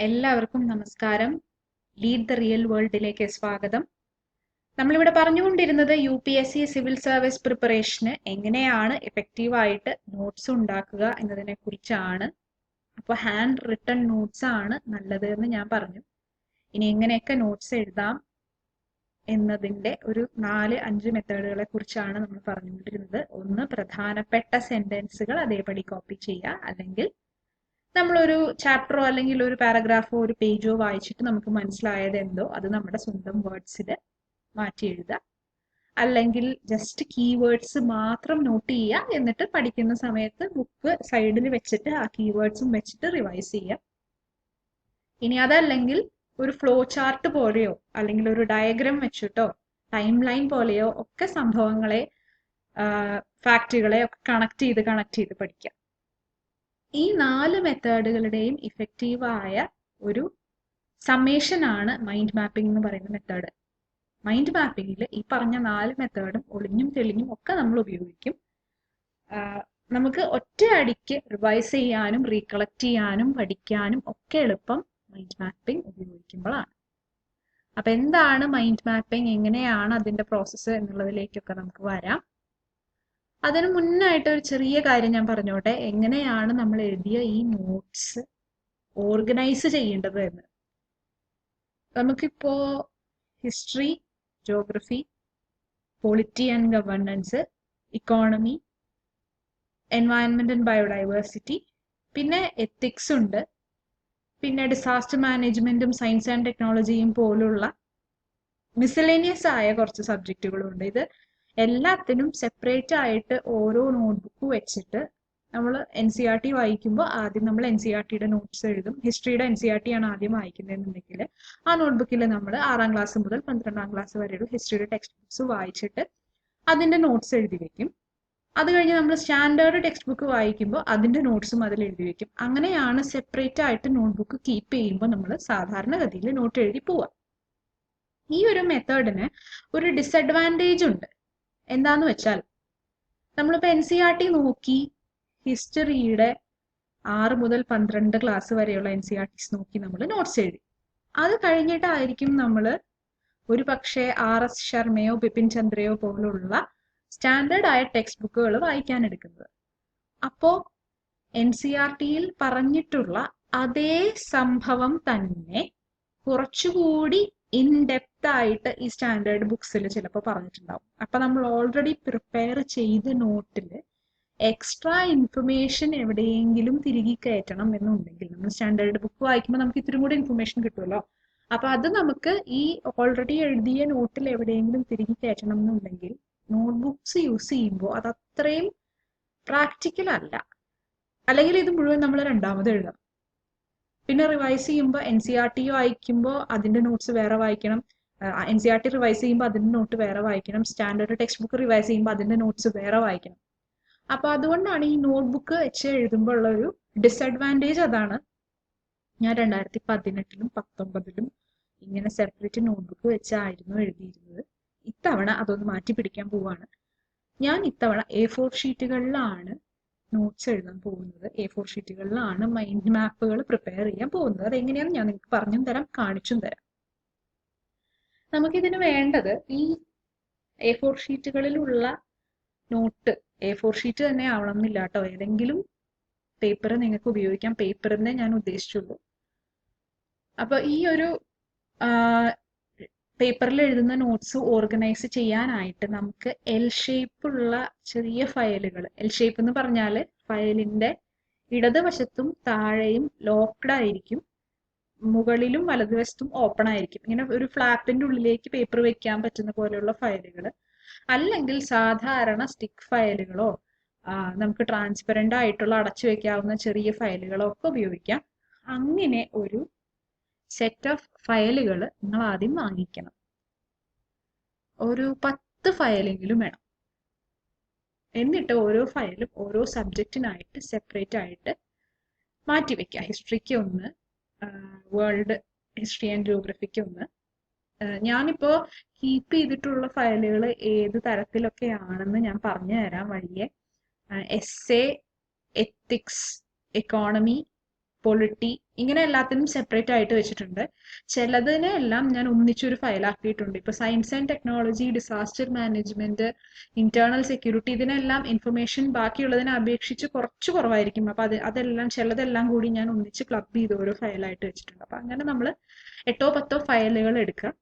എല്ലാവർക്കും നമസ്കാരം. Lead the real വേൾഡിലേക്ക് സ്വാഗതം. നമ്മളിവിടെ പറഞ്ഞുകൊണ്ടിരുന്നത് UPSC സിവിൽ സർവീസ് പ്രിപ്പറേഷന് എങ്ങനെയാണ് എഫക്റ്റീവായിട്ട് നോട്ട്സ് ഉണ്ടാക്കുക എന്നതിനെ കുറിച്ചാണ്. അപ്പോൾ ഹാൻഡ് റിട്ടൺ നോട്ട്സ് ആണ് നല്ലത് എന്ന് ഞാൻ പറഞ്ഞു. ഇനി എങ്ങനെയൊക്കെ നോട്ട്സ് എഴുതാം എന്നതിൻ്റെ ഒരു 4-5 മെത്തേഡുകളെ കുറിച്ചാണ് നമ്മൾ പറഞ്ഞുകൊണ്ടിരുന്നത്. ഒന്ന്, പ്രധാനപ്പെട്ട സെന്റൻസുകൾ അതേപടി കോപ്പി ചെയ്യുക, അല്ലെങ്കിൽ നമ്മളൊരു ചാപ്റ്ററോ അല്ലെങ്കിൽ ഒരു പാരഗ്രാഫോ ഒരു പേജോ വായിച്ചിട്ട് നമുക്ക് മനസ്സിലായത് എന്തോ അത് നമ്മുടെ സ്വന്തം വേർഡ്സിൽ മാറ്റി എഴുതുക, അല്ലെങ്കിൽ ജസ്റ്റ് കീവേഡ്സ് മാത്രം നോട്ട് ചെയ്യുക. എന്നിട്ട് പഠിക്കുന്ന സമയത്ത് ബുക്ക് സൈഡിൽ വെച്ചിട്ട് ആ കീവേഡ്സും വെച്ചിട്ട് റിവൈസ് ചെയ്യുക. ഇനി അതല്ലെങ്കിൽ ഒരു ഫ്ലോ ചാർട്ട് പോലെയോ അല്ലെങ്കിൽ ഒരു ഡയഗ്രാം വെച്ചിട്ടോ ടൈം ലൈൻ പോലെയോ ഒക്കെ സംഭവങ്ങളെ ഫാക്റ്റുകളെ ഒക്കെ കണക്ട് ചെയ്ത് പഠിക്കാം. ഈ 4 മെത്തേഡുകളുടെയും ഇഫക്റ്റീവായ ഒരു സമ്മേഷൻ ആണ് മൈൻഡ് മാപ്പിംഗ് എന്ന് പറയുന്ന മെത്തേഡ്. മൈൻഡ് മാപ്പിംഗിൽ ഈ പറഞ്ഞ 4 മെത്തേഡും ഒളിഞ്ഞും തെളിഞ്ഞും ഒക്കെ നമ്മൾ ഉപയോഗിക്കും. നമുക്ക് ഒറ്റയടിക്ക് റിവൈസ് ചെയ്യാനും റീകളക്ട് ചെയ്യാനും പഠിക്കാനും ഒക്കെ എളുപ്പം മൈൻഡ് മാപ്പിംഗ് ഉപയോഗിക്കുമ്പോഴാണ്. അപ്പൊ എന്താണ് മൈൻഡ് മാപ്പിംഗ്, എങ്ങനെയാണ് അതിന്റെ പ്രോസസ്സ് എന്നുള്ളതിലേക്കൊക്കെ നമുക്ക് വരാം. അതിന് മുന്നായിട്ട് ഒരു ചെറിയ കാര്യം ഞാൻ പറഞ്ഞോട്ടെ, എങ്ങനെയാണ് നമ്മൾ എഴുതിയ ഈ നോട്ട്സ് ഓർഗനൈസ് ചെയ്യേണ്ടത് എന്ന്. നമുക്കിപ്പോ history, geography, polity and governance, economy, environment and biodiversity, പിന്നെ എത്തിക്സ് ഉണ്ട്, പിന്നെ ഡിസാസ്റ്റർ മാനേജ്മെന്റും സയൻസ് ആൻഡ് ടെക്നോളജിയും പോലുള്ള മിസലേനിയസ് ആയ കുറച്ച് സബ്ജക്റ്റുകളുണ്ട്. ഇത് എല്ലാത്തിനും സെപ്പറേറ്റ് ആയിട്ട് ഓരോ നോട്ട്ബുക്ക് വെച്ചിട്ട് നമ്മൾ NCERT വായിക്കുമ്പോൾ ആദ്യം നമ്മൾ NCERTയുടെ നോട്ട്സ് എഴുതും. ഹിസ്റ്ററിയുടെ NCERT ആണ് ആദ്യം വായിക്കുന്നതെന്നുണ്ടെങ്കിൽ ആ നോട്ട്ബുക്കിൽ നമ്മൾ 6ാം ക്ലാസ് മുതൽ 12ാം ക്ലാസ് വരെയുള്ള ഹിസ്റ്ററിയുടെ ടെക്സ്റ്റ് ബുക്സ് വായിച്ചിട്ട് അതിന്റെ നോട്ട്സ് എഴുതി വെക്കും. അത് കഴിഞ്ഞ് നമ്മൾ സ്റ്റാൻഡേർഡ് ടെക്സ്റ്റ് ബുക്ക് വായിക്കുമ്പോൾ അതിന്റെ നോട്ട്സും അതിൽ എഴുതി വെക്കും. അങ്ങനെയാണ് സെപ്പറേറ്റ് ആയിട്ട് നോട്ട്ബുക്ക് കീപ്പ് ചെയ്യുമ്പോൾ നമ്മൾ സാധാരണഗതിയിൽ നോട്ട് എഴുതി പോവുക. ഈ ഒരു മെത്തേഡിന് ഒരു ഡിസഡ്വാൻറ്റേജ് ഉണ്ട്. എന്താന്ന് വെച്ചാൽ നമ്മളിപ്പോൾ NCERT നോക്കി ഹിസ്റ്ററിയുടെ 6 മുതൽ 12 ക്ലാസ് വരെയുള്ള NCERTs നോക്കി നമ്മൾ നോട്ട്സ് എഴുതി. അത് കഴിഞ്ഞിട്ടായിരിക്കും നമ്മൾ ഒരു പക്ഷേ RS ശർമ്മയോ ബിപിൻ ചന്ദ്രയോ പോലുള്ള സ്റ്റാൻഡേർഡ് ആയ ടെക്സ്റ്റ് ബുക്കുകൾ വായിക്കാൻ എടുക്കുന്നത്. അപ്പോൾ NCERTയിൽ പറഞ്ഞിട്ടുള്ള അതേ സംഭവം തന്നെ കുറച്ചുകൂടി ഇൻഡെപ്ത് ആയിട്ട് ഈ സ്റ്റാൻഡേർഡ് ബുക്സിൽ ചിലപ്പോൾ പറഞ്ഞിട്ടുണ്ടാവും. അപ്പൊ നമ്മൾ ഓൾറെഡി പ്രിപ്പയർ ചെയ്ത നോട്ടിൽ എക്സ്ട്രാ ഇൻഫർമേഷൻ എവിടെയെങ്കിലും തിരികെ കയറ്റണം എന്നുണ്ടെങ്കിൽ നമ്മൾ സ്റ്റാൻഡേർഡ് ബുക്ക് വായിക്കുമ്പോൾ നമുക്ക് ഇത്തിരി കൂടി ഇൻഫർമേഷൻ കിട്ടുമല്ലോ. അപ്പൊ അത് നമുക്ക് ഈ ഓൾറെഡി എഴുതിയ നോട്ടിൽ എവിടെയെങ്കിലും തിരികെ കയറ്റണം എന്നുണ്ടെങ്കിൽ നോട്ട്ബുക്സ് യൂസ് ചെയ്യുമ്പോൾ അത് അത്രയും പ്രാക്ടിക്കൽ അല്ല. അല്ലെങ്കിൽ ഇത് മുഴുവൻ നമ്മൾ രണ്ടാമത് എഴുതാം. പിന്നെ റിവൈസ് ചെയ്യുമ്പോൾ NCERT വായിക്കുമ്പോൾ അതിന്റെ നോട്ട്സ് വേറെ വായിക്കണം, NCERT റിവൈസ് ചെയ്യുമ്പോൾ അതിന്റെ നോട്ട് വേറെ വായിക്കണം, സ്റ്റാൻഡേർഡ് ടെക്സ്റ്റ് ബുക്ക് റിവൈസ് ചെയ്യുമ്പോൾ അതിന്റെ നോട്ട്സ് വേറെ വായിക്കണം. അപ്പൊ അതുകൊണ്ടാണ് ഈ നോട്ട്ബുക്ക് വെച്ച് എഴുതുമ്പോൾ ഉള്ള ഒരു ഡിസഡ്വാൻറ്റേജ് അതാണ്. ഞാൻ 2018-ലും 2019-ലും ഇങ്ങനെ സെപ്പറേറ്റ് നോട്ട്ബുക്ക് വെച്ചായിരുന്നു എഴുതിയിരുന്നത്. ഇത്തവണ അതൊന്ന് മാറ്റി പിടിക്കാൻ പോവാണ്. ഞാൻ ഇത്തവണ A4 ഷീറ്റുകളിലാണ് നോട്ട്സ് എഴുതാൻ പോകുന്നത്. A4 ഷീറ്റുകളിലാണ് മൈൻഡ് മാപ്പുകൾ പ്രിപ്പയർ ചെയ്യാൻ പോകുന്നത്. അതെങ്ങനെയാണെന്ന് ഞാൻ നിങ്ങൾക്ക് പറഞ്ഞും തരാം, കാണിച്ചും തരാം. നമുക്കിതിന് വേണ്ടത് ഈ A4 ഷീറ്റുകളിലുള്ള നോട്ട്, A4 ഷീറ്റ് തന്നെ ആവണം എന്നില്ല കേട്ടോ, ഏതെങ്കിലും പേപ്പർ നിങ്ങൾക്ക് ഉപയോഗിക്കാം. പേപ്പറിനെ ഞാൻ ഉദ്ദേശിച്ചുള്ളൂ. അപ്പൊ ഈ ഒരു പേപ്പറിൽ എഴുതുന്ന നോട്ട്സ് ഓർഗനൈസ് ചെയ്യാനായിട്ട് നമുക്ക് L ഷേപ്പുള്ള ചെറിയ ഫയലുകൾ, L ഷേപ്പ് എന്ന് പറഞ്ഞാൽ ഫയലിന്റെ ഇടതുവശത്തും താഴെയും ലോക്ക്ഡ് ആയിരിക്കും, മുകളിലും വലതുവശത്തും ഓപ്പൺ ആയിരിക്കും. ഇങ്ങനെ ഒരു ഫ്ലാപ്പിന്റെ ഉള്ളിലേക്ക് പേപ്പർ വെക്കാൻ പറ്റുന്ന പോലെയുള്ള ഫയലുകൾ, അല്ലെങ്കിൽ സാധാരണ സ്റ്റിക്ക് ഫയലുകളോ നമുക്ക് ട്രാൻസ്പെറന്റ് ആയിട്ടുള്ള അടച്ചു വെക്കാവുന്ന ചെറിയ ഫയലുകളോ ഒക്കെ ഉപയോഗിക്കാം. അങ്ങനെ ഒരു സെറ്റ് ഓഫ് ഫയലുകൾ നിങ്ങൾ ആദ്യം വാങ്ങിക്കണം. ഒരു 10 ഫയലെങ്കിലും വേണം. എന്നിട്ട് ഓരോ ഫയലും ഓരോ സബ്ജക്റ്റിനായിട്ട് സെപ്പറേറ്റ് ആയിട്ട് മാറ്റി വെക്കുക. ഹിസ്റ്ററിക്ക് ഒന്ന്, വേൾഡ് ഹിസ്റ്ററി ആൻഡ് ജോഗ്രഫിക്ക് ഒന്ന്. ഞാനിപ്പോ കീപ്പ് ചെയ്തിട്ടുള്ള ഫയലുകൾ ഏത് തരത്തിലൊക്കെയാണെന്ന് ഞാൻ പറഞ്ഞു തരാം വഴിയെ. എസ്സേ, എത്തിക്സ്, എക്കോണമി, പൊളിറ്റി, ഇങ്ങനെ എല്ലാത്തിനും സെപ്പറേറ്റ് ആയിട്ട് വെച്ചിട്ടുണ്ട്. ചിലതിനെ എല്ലാം ഞാൻ ഒന്നിച്ചൊരു ഫയലാക്കിയിട്ടുണ്ട്. ഇപ്പൊ science and technology, disaster management, internal security, ഇതിനെല്ലാം ഇൻഫർമേഷൻ ബാക്കിയുള്ളതിനെ അപേക്ഷിച്ച് കുറച്ച് കുറവായിരിക്കും. അപ്പൊ അതെല്ലാം ചിലതെല്ലാം കൂടി ഞാൻ ഒന്നിച്ച് ക്ലബ് ചെയ്ത് ഓരോ ഫയലായിട്ട് വെച്ചിട്ടുണ്ട്. അപ്പൊ അങ്ങനെ നമ്മൾ 8 10 ഫയലുകൾ എടുക്കുക.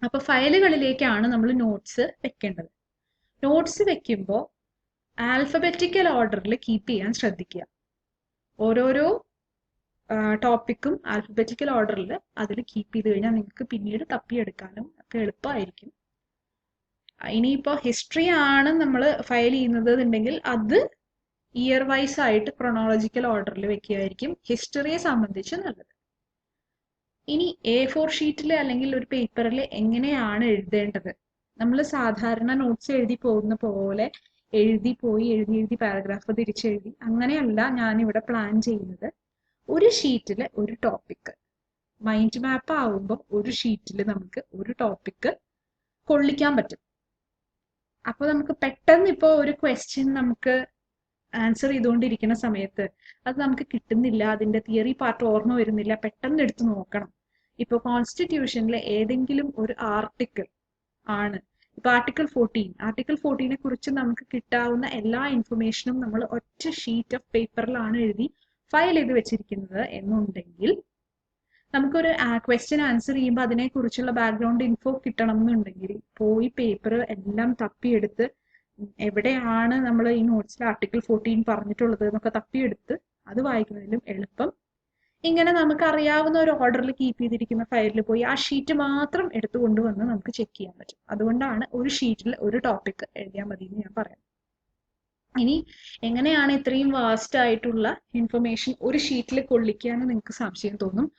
അപ്പൊ ഫയലുകളിലേക്കാണ് നമ്മൾ നോട്ട്സ് വെക്കേണ്ടത്. നോട്ട്സ് വെക്കുമ്പോൾ ആൽഫബറ്റിക്കൽ ഓർഡറിൽ കീപ്പ് ചെയ്യാൻ ശ്രദ്ധിക്കുക. ഓരോരോ ടോപ്പിക്കും ആൽഫബറ്റിക്കൽ ഓർഡറിൽ അതിൽ കീപ്പ് ചെയ്ത് കഴിഞ്ഞാൽ നിങ്ങൾക്ക് പിന്നീട് തപ്പിയെടുക്കാനും ഒക്കെ എളുപ്പമായിരിക്കും. ഇനിയിപ്പോൾ ഹിസ്റ്ററി ആണ് നമ്മൾ ഫയൽ ചെയ്യുന്നത് എന്നുണ്ടെങ്കിൽ അത് ഇയർ വൈസ് ആയിട്ട് ക്രൊണോളജിക്കൽ ഓർഡറിൽ വെക്കുകയായിരിക്കും ഹിസ്റ്ററിയെ സംബന്ധിച്ച് നല്ലത്. ഇനി A4 ഷീറ്റിൽ അല്ലെങ്കിൽ ഒരു പേപ്പറിൽ എങ്ങനെയാണ് എഴുതേണ്ടത്? നമ്മൾ സാധാരണ നോട്ട്സ് എഴുതി പോകുന്ന പോലെ എഴുതി പാരഗ്രാഫ് തിരിച്ചെഴുതി അങ്ങനെയല്ല ഞാനിവിടെ പ്ലാൻ ചെയ്യുന്നത്. ഒരു ഷീറ്റിൽ ഒരു ടോപ്പിക്, മൈൻഡ് മാപ്പ് ആവുമ്പോൾ ഒരു ഷീറ്റിൽ നമുക്ക് ഒരു ടോപ്പിക് കൊള്ളിക്കാൻ പറ്റും. അപ്പോൾ നമുക്ക് പെട്ടെന്ന് ഇപ്പോൾ ഒരു ക്വസ്റ്റ്യൻ നമുക്ക് ആൻസർ ചെയ്തുകൊണ്ടിരിക്കുന്ന സമയത്ത് അത് നമുക്ക് കിട്ടുന്നില്ല, അതിന്റെ തിയറി പാർട്ട് ഓർമ്മ വരുന്നില്ല, പെട്ടെന്ന് എടുത്ത് നോക്കണം. ഇപ്പൊ കോൺസ്റ്റിറ്റ്യൂഷനിലെ ഏതെങ്കിലും ഒരു ആർട്ടിക്കിൾ ആണ്, ഇപ്പൊ ആർട്ടിക്കിൾ 14 കുറിച്ച് നമുക്ക് കിട്ടാവുന്ന എല്ലാ ഇൻഫർമേഷനും നമ്മൾ ഒറ്റ ഷീറ്റ് ഓഫ് പേപ്പറിലാണ് എഴുതി ഫയൽ ചെയ്ത് വെച്ചിരിക്കുന്നത് എന്നുണ്ടെങ്കിൽ നമുക്കൊരു ക്വസ്റ്റ്യൻ ആൻസർ ചെയ്യുമ്പോൾ അതിനെക്കുറിച്ചുള്ള ബാക്ക്ഗ്രൗണ്ട് ഇൻഫോ കിട്ടണം എന്നുണ്ടെങ്കിൽ പോയി പേപ്പർ എല്ലാം തപ്പിയെടുത്ത് എവിടെയാണ് നമ്മൾ ഈ നോട്ട്സിൽ ആർട്ടിക്കിൾ 14 പറഞ്ഞിട്ടുള്ളത് എന്നൊക്കെ തപ്പിയെടുത്ത് അത് വായിക്കുന്നതിലും എളുപ്പം ഇങ്ങനെ നമുക്ക് അറിയാവുന്ന ഒരു ഓർഡറിൽ കീപ്പ് ചെയ്തിരിക്കുന്ന ഫയലിൽ പോയി ആ ഷീറ്റ് മാത്രം എടുത്തുകൊണ്ടുവന്ന് നമുക്ക് ചെക്ക് ചെയ്യാൻ പറ്റും. അതുകൊണ്ടാണ് ഒരു ഷീറ്റിൽ ഒരു ടോപ്പിക് എഴുതിയാൽ മതി എന്ന് ഞാൻ പറയാം. ഇനി എങ്ങനെയാണ് ഇത്രയും വാസ്റ്റ് ആയിട്ടുള്ള ഇൻഫർമേഷൻ ഒരു ഷീറ്റിൽ കൊള്ളിക്കുക എന്ന് നിങ്ങൾക്ക് സംശയം തോന്നും.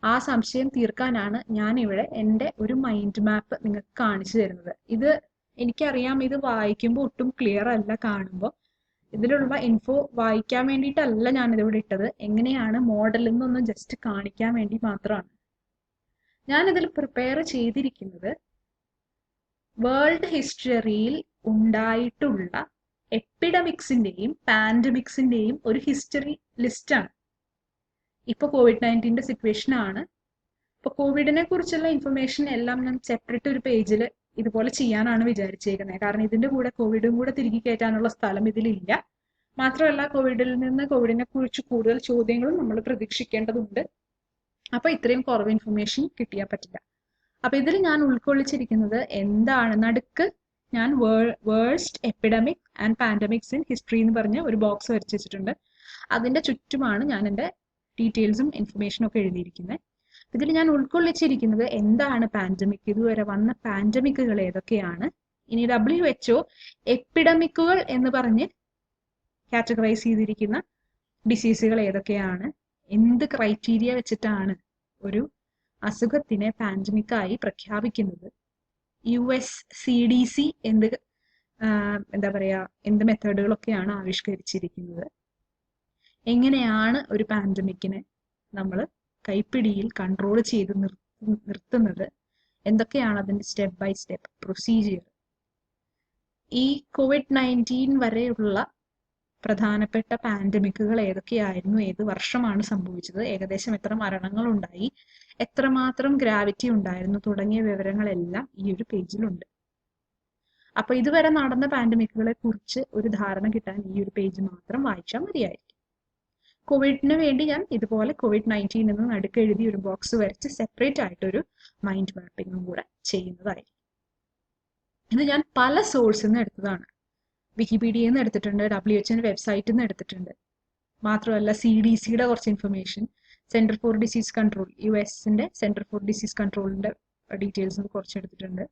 ആ സംശയം തീർക്കാനാണ് ഞാൻ ഇവിടെ എൻ്റെ ഒരു മൈൻഡ് മാപ്പ് നിങ്ങൾക്ക് കാണിച്ചു തരുന്നത്. ഇത് എനിക്കറിയാം, ഇത് വായിക്കുമ്പോൾ ഒട്ടും ക്ലിയർ അല്ല കാണുമ്പോൾ. ഇതിലുള്ള ഇൻഫോ വായിക്കാൻ വേണ്ടിയിട്ടല്ല ഞാനിതിവിടെ ഇട്ടത്, എങ്ങനെയാണ് മോഡലിൽ നിന്നൊന്ന് ജസ്റ്റ് കാണിക്കാൻ വേണ്ടി മാത്രമാണ്. ഞാനിതിൽ പ്രിപ്പയർ ചെയ്തിരിക്കുന്നത് വേൾഡ് ഹിസ്റ്ററിയിൽ ഉണ്ടായിട്ടുള്ള എപ്പിഡമിക്സിന്റെയും പാൻഡമിക്സിന്റെയും ഒരു ഹിസ്റ്ററി ലിസ്റ്റാണ്. ഇപ്പൊ COVID-19 സിറ്റുവേഷൻ ആണ്. ഇപ്പൊ കോവിഡിനെ കുറിച്ചുള്ള ഇൻഫർമേഷൻ എല്ലാം ഞാൻ സെപ്പറേറ്റ് ഒരു പേജിൽ ഇതുപോലെ ചെയ്യാനാണ് വിചാരിച്ചേക്കുന്നത്. കാരണം ഇതിന്റെ കൂടെ കോവിഡും കൂടെ തിരികെ കയറ്റാനുള്ള സ്ഥലം ഇതിലില്ല. മാത്രമല്ല കോവിഡിനെ കുറിച്ച് കൂടുതൽ ചോദ്യങ്ങളും നമ്മൾ പ്രതീക്ഷിക്കേണ്ടതുണ്ട്. അപ്പൊ ഇത്രയും കുറവ് ഇൻഫർമേഷൻ കിട്ടിയാൽ പറ്റില്ല. അപ്പൊ ഇതിൽ ഞാൻ ഉൾക്കൊള്ളിച്ചിരിക്കുന്നത് എന്താണ്, നടുക്ക് ഞാൻ worst epidemic and pandemics in history എന്ന് പറഞ്ഞ ഒരു ബോക്സ് വരച്ച് വെച്ചിട്ടുണ്ട്. അതിന്റെ ചുറ്റുമാണ് ഞാൻ എൻ്റെ ഡീറ്റെയിൽസും ഇൻഫർമേഷനും ഒക്കെ എഴുതിയിരിക്കുന്നത്. ഇതിൽ ഞാൻ ഉൾക്കൊള്ളിച്ചിരിക്കുന്നത് എന്താണ് പാൻഡമിക്, ഇതുവരെ വന്ന പാൻഡമിക്കുകൾ ഏതൊക്കെയാണ്, ഇനി WHO എപ്പിഡമിക്കുകൾ എന്ന് പറഞ്ഞ് കാറ്റഗറൈസ് ചെയ്തിരിക്കുന്ന ഡിസീസുകൾ ഏതൊക്കെയാണ്, എന്ത് ക്രൈറ്റീരിയ വെച്ചിട്ടാണ് ഒരു അസുഖത്തിനെ പാൻഡമിക്കായി പ്രഖ്യാപിക്കുന്നത്, US CDC എന്താ പറയാ എന്ത് മെത്തേഡുകളൊക്കെയാണ് ആവിഷ്കരിച്ചിരിക്കുന്നത്, എങ്ങനെയാണ് ഒരു പാൻഡമിക്കിനെ നമ്മൾ കൈപ്പിടിയിൽ കൺട്രോൾ ചെയ്ത് നിർത്തുന്നത്, എന്തൊക്കെയാണ് അതിന്റെ സ്റ്റെപ്പ് ബൈ സ്റ്റെപ്പ് പ്രൊസീജിയർ, ഈ COVID-19 വരെയുള്ള പ്രധാനപ്പെട്ട പാൻഡമിക്കുകൾ ഏതൊക്കെയായിരുന്നു, ഏത് വർഷമാണ് സംഭവിച്ചത്, ഏകദേശം എത്ര മരണങ്ങൾ ഉണ്ടായി, എത്രമാത്രം ഗ്രാവിറ്റി ഉണ്ടായിരുന്നു തുടങ്ങിയ വിവരങ്ങളെല്ലാം ഈ ഒരു പേജിലുണ്ട്. അപ്പൊ ഇതുവരെ നടന്ന പാൻഡമിക്കുകളെ കുറിച്ച് ഒരു ധാരണ കിട്ടാൻ ഈ ഒരു പേജ് മാത്രം വായിച്ചാൽ മതിയായിരിക്കും. കോവിഡിന് വേണ്ടി ഞാൻ ഇതുപോലെ COVID-19 എന്ന് നടുക്ക് എഴുതി ഒരു ബോക്സ് വരച്ച് സെപ്പറേറ്റ് ആയിട്ടൊരു മൈൻഡ് മാപ്പിങ്ങും കൂടെ ചെയ്യുന്നതായിരിക്കും. ഇത് ഞാൻ പല സോഴ്സിൽ നിന്ന് എടുത്തതാണ്. വിക്കിപീഡിയയിൽ നിന്ന് എടുത്തിട്ടുണ്ട്, WHO വെബ്സൈറ്റിൽ നിന്ന് എടുത്തിട്ടുണ്ട്. മാത്രമല്ല CDCയുടെ കുറച്ച് information, centre for disease control, US-ന്റെ സെന്റർ ഫോർ ഡിസീസ് കൺട്രോളിന്റെ ഡീറ്റെയിൽസ് കുറച്ച് എടുത്തിട്ടുണ്ട്.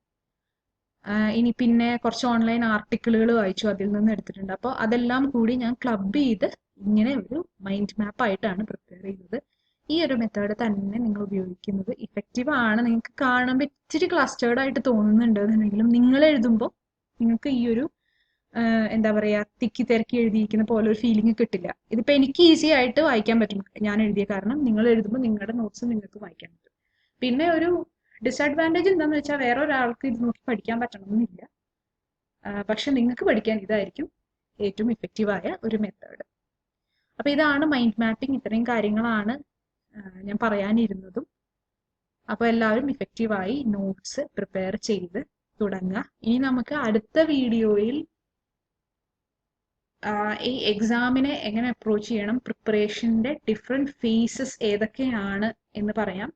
ഇനി പിന്നെ കുറച്ച് ഓൺലൈൻ ആർട്ടിക്കിളുകൾ വായിച്ചു, അതിൽ നിന്ന് എടുത്തിട്ടുണ്ട്. അപ്പോൾ അതെല്ലാം കൂടി ഞാൻ ക്ലബ് ചെയ്ത് ഇങ്ങനെ ഒരു മൈൻഡ് മാപ്പ് ആയിട്ടാണ് പ്രിപ്പയർ ചെയ്യുന്നത്. ഈ ഒരു മെത്തേഡ് തന്നെ നിങ്ങൾ ഉപയോഗിക്കുന്നത് ഇഫക്റ്റീവ് ആണ്. നിങ്ങൾക്ക് കാണുമ്പോൾ ഇച്ചിരി ക്ലസ്റ്റേർഡ് ആയിട്ട് തോന്നുന്നുണ്ടെന്നുണ്ടെങ്കിലും നിങ്ങൾ എഴുതുമ്പോൾ നിങ്ങൾക്ക് ഈ ഒരു എന്താ പറയാ തിക്കി തിരക്കി എഴുതിയിരിക്കുന്ന പോലെ ഒരു ഫീലിംഗ് കിട്ടില്ല. ഇതിപ്പോ എനിക്ക് ഈസി ആയിട്ട് വായിക്കാൻ പറ്റും ഞാൻ എഴുതിയ കാരണം. നിങ്ങൾ എഴുതുമ്പോൾ നിങ്ങളുടെ നോട്ട്സ് നിങ്ങൾക്ക് വായിക്കാൻ പറ്റും. പിന്നെ ഒരു ഡിസഡ്വാൻറ്റേജ് എന്താണെന്ന് വെച്ചാൽ വേറെ ഒരാൾക്ക് ഇത് നോക്കി പഠിക്കാൻ പറ്റണമെന്നില്ല. പക്ഷെ നിങ്ങൾക്ക് പഠിക്കാൻ ഇതായിരിക്കും ഏറ്റവും ഇഫക്റ്റീവായ ഒരു മെത്തേഡ്. അപ്പൊ ഇതാണ് മൈൻഡ് മാപ്പിംഗ്. ഇത്രയും കാര്യങ്ങളാണ് ഞാൻ പറയാനിരുന്നതും. അപ്പൊ എല്ലാവരും ഇഫക്റ്റീവായി നോട്ട്സ് പ്രിപ്പയർ ചെയ്ത് തുടങ്ങുക. ഇനി നമുക്ക് അടുത്ത വീഡിയോയിൽ ഈ എക്സാമിനെ എങ്ങനെ അപ്രോച്ച് ചെയ്യണം, പ്രിപ്പറേഷന്റെ ഡിഫറെന്റ് ഫേസസ് ഏതൊക്കെയാണ് എന്ന് പറയാം.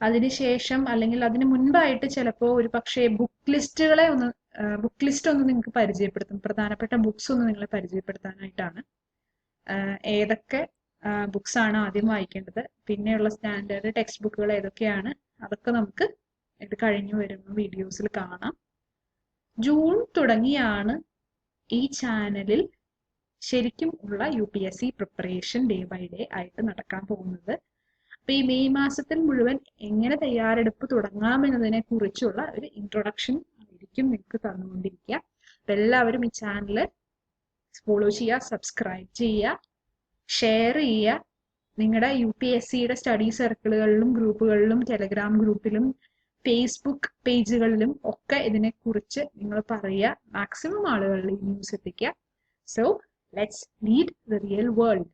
അതിനുശേഷം അല്ലെങ്കിൽ അതിന് മുൻപായിട്ട് ചിലപ്പോൾ ഒരു പക്ഷേ ബുക്ക് ലിസ്റ്റ് ഒന്ന് നിങ്ങൾക്ക് പരിചയപ്പെടുത്തും. പ്രധാനപ്പെട്ട ബുക്സ് ഒന്ന് നിങ്ങളെ പരിചയപ്പെടുത്താനായിട്ടാണ്. ഏതൊക്കെ ബുക്സ് ആണ് ആദ്യം വായിക്കേണ്ടത്, പിന്നെയുള്ള സ്റ്റാൻഡേർഡ് ടെക്സ്റ്റ് ബുക്കുകൾ ഏതൊക്കെയാണ്, അതൊക്കെ നമുക്ക് ഇത് കഴിഞ്ഞു വരുന്ന വീഡിയോസിൽ കാണാം. ജൂൺ തുടങ്ങിയാണ് ഈ ചാനലിൽ ശരിക്കും ഉള്ള UPSC preparation day by day ആയിട്ട് നടക്കാൻ പോകുന്നത്. അപ്പൊ ഈ മെയ് മാസത്തിൽ മുഴുവൻ എങ്ങനെ തയ്യാറെടുപ്പ് തുടങ്ങാമെന്നതിനെ കുറിച്ചുള്ള ഒരു ഇൻട്രൊഡക്ഷൻ ആയിരിക്കും നിങ്ങൾക്ക് തന്നുകൊണ്ടിരിക്കുക. അപ്പൊ എല്ലാവരും ഈ ചാനൽ ഫോളോ ചെയ്യുക, സബ്സ്ക്രൈബ് ചെയ്യുക, ഷെയർ ചെയ്യുക. നിങ്ങളുടെ UPSCയുടെ സ്റ്റഡി സർക്കിളുകളിലും ഗ്രൂപ്പുകളിലും ടെലഗ്രാം ഗ്രൂപ്പിലും ഫേസ്ബുക്ക് പേജുകളിലും ഒക്കെ ഇതിനെക്കുറിച്ച് നിങ്ങൾ പറയുക. മാക്സിമം ആളുകളിൽ ഈ ന്യൂസ് എത്തിക്കുക. So let's lead the real world.